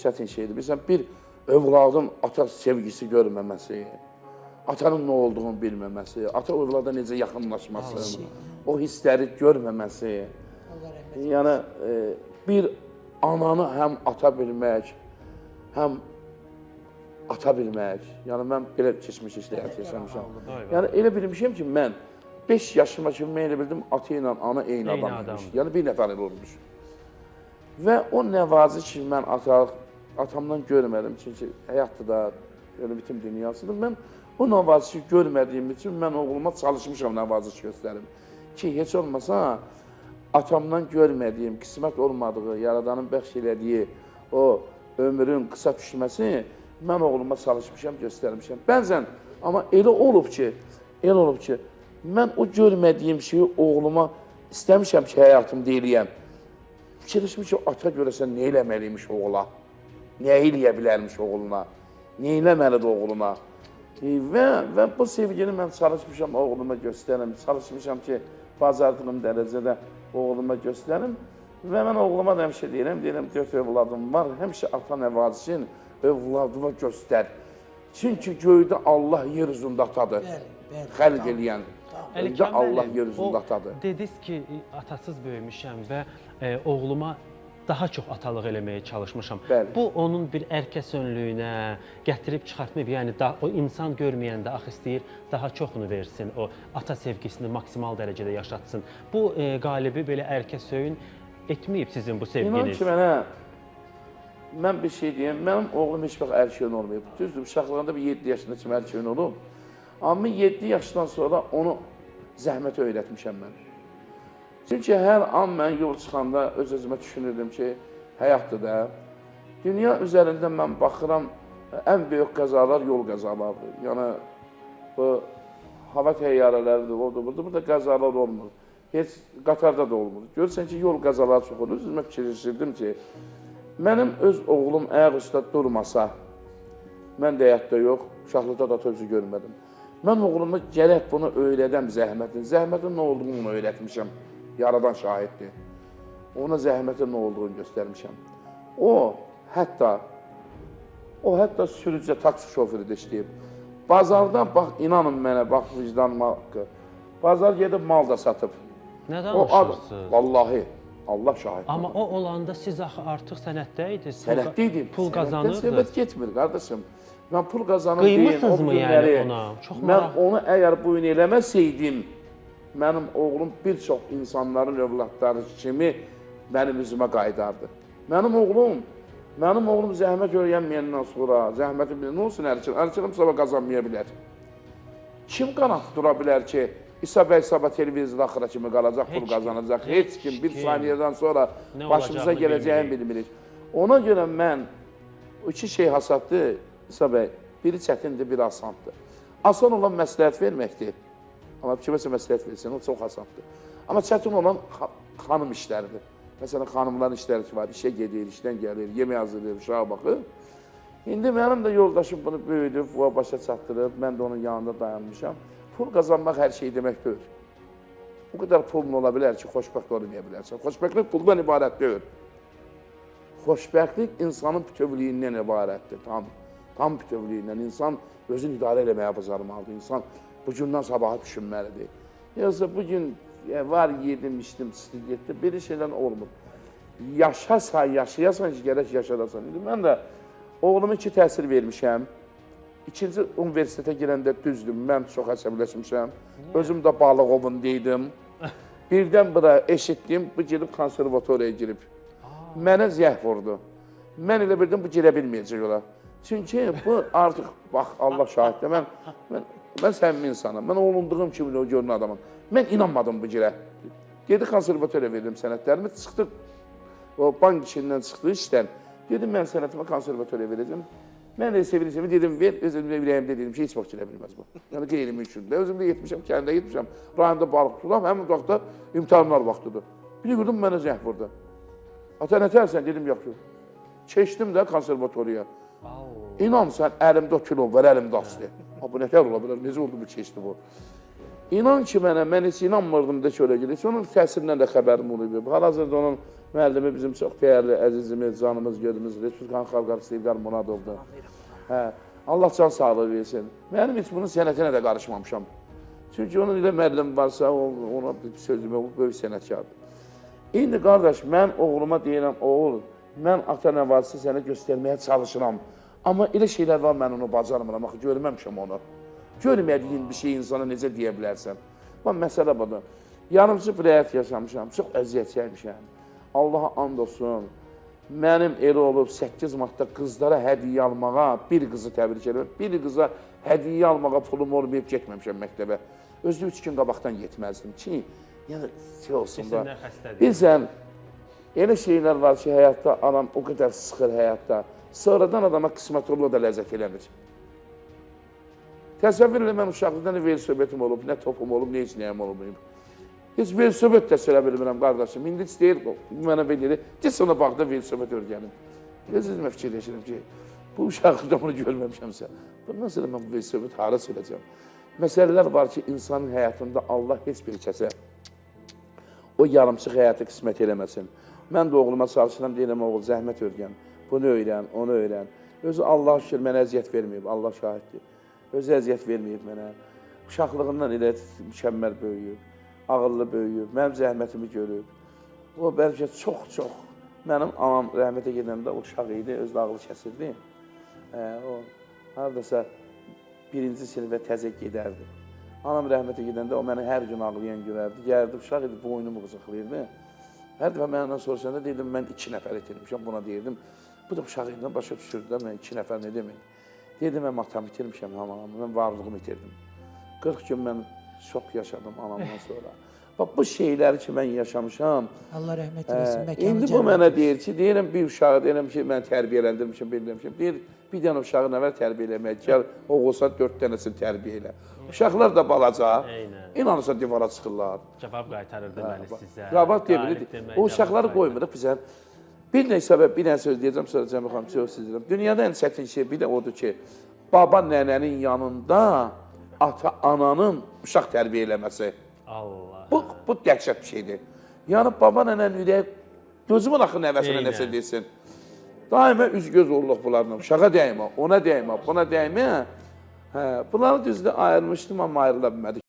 çətin şeydir. Məsələn, bir övladın ata sevgisi görməməsi, atanın nə olduğunu bilməməsi, ata övlada necə yaxınlaşması, o hissləri görməməsi, yəni bir ananı həm ata bilmək, həm ata bilmək, yəni mən belə keçmiş həyat yaşamışam. Yəni elə bilmişəm ki, mən 5 yaşıma kimi mən elə bildim, ata ilə ana eyni adammış, yəni bir nəfər elə olmuş. Və o nəvazi ki, mən atamdan görmədim, çünki həyatda da elə bütün dünyasıdır. Mən o nəvazişi görmədiyim üçün mən oğluma çalışmışam nəvaziş göstərim. Ki, heç olmasa atamdan görmədiyim, qismət olmadığı, Yaradanın bəxş elədiyi o ömrün qısa düşməsi mən oğluma çalışmışam, göstərmişəm. Bəzən, amma elə olub ki, mən o görmədiyim şeyi oğluma istəmişəm ki, həyatımda eləyəm. Fikirləşmiş ki, ata görəsən nə eləməliymiş oğula, nə eləyə bilərmiş oğluna, nə eləməlidir oğluna. Və bu sevgini mən çalışmışam oğluma göstərim, çalışmışam ki, bacardığım dərəcədə oğluma göstərim. Və mən oğluma da həmişə deyirəm, 4 övladım var, həmişə ata nəvazişin övladıma göstər. Çünki göydə Allah yer üzündə atadır, xəlq eləyən. Göydə Allah yer üzündə atadır. Dediniz ki, atasız böyümüşəm və oğluma daha çox atalıq eləməyə çalışmışam. Bu, onun bir ərkəsönlüyünə gətirib çıxartmayıb, yəni o insan görməyəndə axı istəyir, daha çoxunu versin, o ata sevgisini maksimal dərəcədə yaşatsın. Bu, qalibi belə ərkəsöyün etməyib sizin bu sevginiz. İnan ki, mən bir şey deyəm, mənim oğlum heç vaxt ərköyün olmayıb. Düzdür, uşaqlığında bir 7 yaşında kimi ərköyün olub. Amma 7 yaşdan sonra onu zəhmətə öyrətmişəm mən. Çünki hər an mən yol çıxanda öz-özümə düşünürdüm ki, həyatdır da. Dünya üzərində mən baxıram, ən böyük qəzalar yol qəzalardır. Yəni, bu hava təyyarələridir, odur, burada qəzalar olmur. Heç qatarda da olmur. Görürsən ki, yol qəzaları çox olur. Özümə fikirləşirdim ki, mənim öz oğlum ayaq üstə durmasa, mən də həyatda yox, uşaqlıqda da tövzü görmədim. Mən oğluma gərək bunu öyrədəm zəhmətin. Zəhmətin nə olduğunu onu öyrətmişəm. Yaradan şahiddir. Ona zəhmətin nə olduğunu göstərmişəm. O, hətta sürücü taksi şoförü də işləyib. Bazardan, bax, inanın mənə, bax, vicdanıma haqqı. Bazar gedib mal da satıb. Nə danışırsınız? Vallahi, Allah şahiddir. Amma o olanda siz axı artıq sənətdə idiniz. Sənətdə idim. Pul qazanırdınız. Sənətdən söhbət getmir, qardaşım. Mən pul qazanım deyim, qıymısınızmı yəni ona? Mən onu əgər bugün eləməsəydim, mənim oğlum bir çox insanların övladları kimi mənim üzümə qaydardı. Mənim oğlum zəhmət öyrənməyəndən sonra, zəhməti bilir, nə olsun ərçilim sabah qazanmaya bilər. Kim qanat dura bilər ki, İsa bəy sabah televiziyada axıra kimi qalacaq, pul qazanacaq. Heç kim bir saniyədən sonra başımıza gələcəyini bilmirik. Ona görə mən, iki şey hasaddır, İsa bəy, biri çətindir, biri asandır. Asan olan məsləhət verməkdir. Amma kiməsə məsləhət versin, o çox asandır. Amma çətin olan xanım işləridir. Məsələn, xanımların işləri ki var, işə gedir, işdən gəlir, yemək hazırlayır, uşağa baxır. İndi mənim də yoldaşım bunu böyüdüb, başa çatdırıb, mən də onun yanında dayanmışam. Pul qazanmaq hər şey demək deyil. O qədər pulun ola bilər ki, xoşbəxt olmaya bilərsən. Xoşbəxtlik puldan ibarət deyil. Xoşbəxtlik insanın bütövlüyündən ibarətdir, tam bütövlüyündən. İnsan özünü idarə eləməyə bacarmalıdır, insan bu gündən sabaha düşünməlidir. Yoxsa bugün var, yedim, içdim, istik getdi, belə şeylər olmur. Yaşayasan ki, gərək yaşadasan. Mən də oğluma 2 təhsil vermişəm. 2-ci universitetə girəndə düzdüm, mən çox əsəbləşmişəm. Özüm də Balığovundaydım. Birdən bura eşitdim, bu girib konservatoriyaya girib. Mənə zəh vurdu. Mən elə bildim, bu girə bilməyəcək ola. Çünki bu artıq, bax, Allah şahiddir, mən səmimi insanım, mən olunduğum kimi o görünən adamım. Mən inanmadım bu girə. Gedi konservatoriya verdim sənətlərimi, çıxdı, o bank işindən çıxdı işdən. Dedim, mən sənətimə konservatoriya verəcəm. Mən də sevirsəm, dedim, ver, özümdə ürəyimdə dedim ki, heç vaxt girə bilməz bu. Yəni, qeyri-mümkündür. Özümdə getmişəm, kəndə getmişəm, rayonda balıq tutulam, həmin vaxtda imtihanlar vaxtıdır. Bir gördüm, mənə zəh vurdu. Ata, nə tərsən? Dedim, yox, yox. Keçdim də konservatoriya. İnan sən, əlimdə o kilo var, əlimdə aslı. Bu nətər ola bilər, necə oldu bu keçdi bu? İnan ki mənə, mən heç inanmırdım da ki, öyle gedir. Onun təsirindən də xəbərim olub. Hal-hazırda onun müəllimi bizim çox dəyərli, əzizimiz, canımız, gözümüz, Respublikan Xalq Artisti İlqar Muradovdur. Hə, Allah can sağlığı versin. Mənim heç bunun sənətinə də qarışmamışam. Çünki onun ilə müəllim varsa, ona bir sözüm yox, böyük sənətkardır. İndi qardaş, mən oğluma deyirəm, oğul, mən ata nə varsa sənə göstərməyə çalışıram. Amma elə şeylər var, mən onu bacarmıram, axı görməmişəm onu. Görmədiyin bir şey insana necə deyə bilərsən? Bax, məsələ budur. Yarımçı bir həyat yaşamışam, çox əziyyət çəkmişəm. Allaha and olsun, mənim elə olub 8 martda qızlara hədiyyə almağa, bir qızı təbrik edirəm, bir qıza hədiyyə almağa pulum olmayıb getməmişəm məktəbə. Özü 3 gün qabaqdan getməzdim ki, yəni şey olsun da. Bilsən, elə şeylər var ki, həyatda adam o qədər sıxır həyatda, sonradan adama qismət olma da ləzzət eləmir. Təsəvvür elə, mən uşaqlıqdan nə velosipedum olub, nə topum olub, nə heç nəyəm olmayıb. Heç velosiped də sürə bilmirəm, qardaşım. İndi heç deyir, mənə belə, git sonra baxda velosiped örgənim. Gözümə fikirləşirəm ki, bu uşaqlıqda bunu görməmişəmsə, bundan sonra mən bu velosiped hara sürəcəm? Məsələlər var ki, insanın həyatında Allah heç bir kəsə o yarımçıq həyatı qismət eləməsin. Mən də oğluma çalışıram, deyirəm, oğul, zəhmət örgən, bunu öyrən, onu öyrən. Özü Allah şükür mənə əziyyət verməyib, Allah şahiddir. Özü əziyyət verməyib mənə. Uşaqlığından elə mükəmməl böyüyüb, ağıllı böyüyüb, mənim zəhmətimi görüb. O bəlkə çox, mənim anam rəhmətə gedəndə uşaq idi, özü də ağlı kəsirdi. O, haradasa birinci sinifə təzə gedərdi. Anam rəhmətə gedəndə o məni hər gün ağlayan görərdi. Gəldi, uşaq idi, boynumu qızıqlayırdı. Hər dəfə məndən soruşanda deyirdim, mən 2 nəfər itirmişəm, buna deyirdim. Bu da uşaq idi, başa düşürdü də, mən 2 nəfər nə demək? Deyirdim, mən matamı itirmişəm hamamı, mən varlığımı itirdim. 40 gün mən şok yaşadım anamdan sonra. Bax, bu şeyləri ki, mən yaşamışam. Allah rəhmət eləsin, məkanı İndi bu mənə deyir ki, deyirəm, bir uşağı deyirəm ki, mən tərbiyələndirmişəm, bildirmişəm. Deyir, bir dənə uşağı nə var tərbiyə eləmək, gəl, o olsa 4 dənəsini tərbiyə elə. Uşaqlar da balaca, inanırsa divara çıxırlar. Cavab qaytarırdı məni sizə. Cavab deyilir, o uşaqları qoymuruq bizə. Bir nə səbəb, bir nə söz deyəcəm, sonra Cəmil xanım, çox siz deyirəm. Dünyada ən çətin şey bir də odur ki, baba nənənin yanında ata-ananın uşaq tərbiyə eləməsi. Allah. Bu dəhşət bir şeydir. Yəni, baba nənənin ürəyi, gözümün axı nəvəsinə nəsə desin. Daimə üz-göz olduq bunlarla. Uşağa dəymə, ona dəymə, buna dəymə. Bunları düzdür ayırmışdım, amma ayrıla bilmədik.